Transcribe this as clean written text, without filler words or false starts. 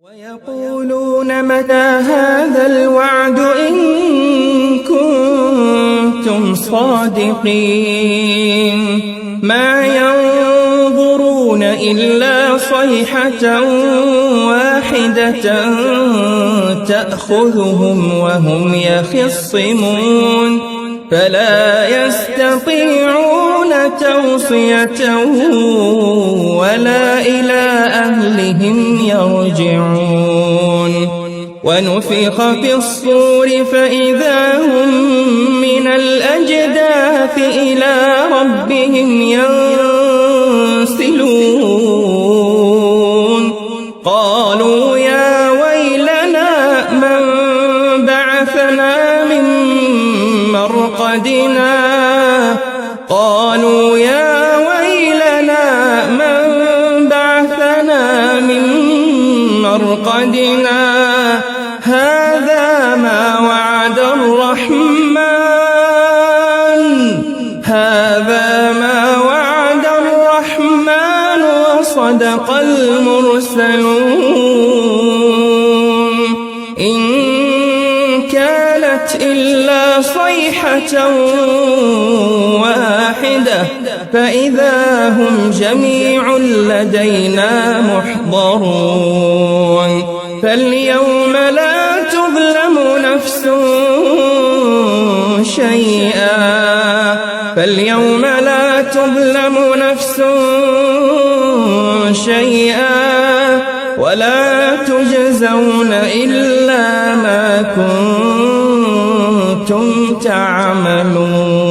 ويقولون متى هذا الوعد إن كنتم صادقين ما ينظرون إلا صيحة واحدة تأخذهم وهم يخصمون فلا يستطيعون توصية ولا إلى أهلهم يرجعون ونفخ في الصور فإذا هم من الأجداث إلى ربهم ينسلون قالوا يا ويلنا من بعثنا من مرقدنا قالوا يا ويلنا من بعثنا من مرقدنا هذا ما وعد الرحمن وصدق المرسلون إن كانت إلا صيحة واحدة فإذا هم جميع لدينا محضرون فاليوم لا تظلم نفس شيئا ولا تجزون إلا ما كنتم تعملون.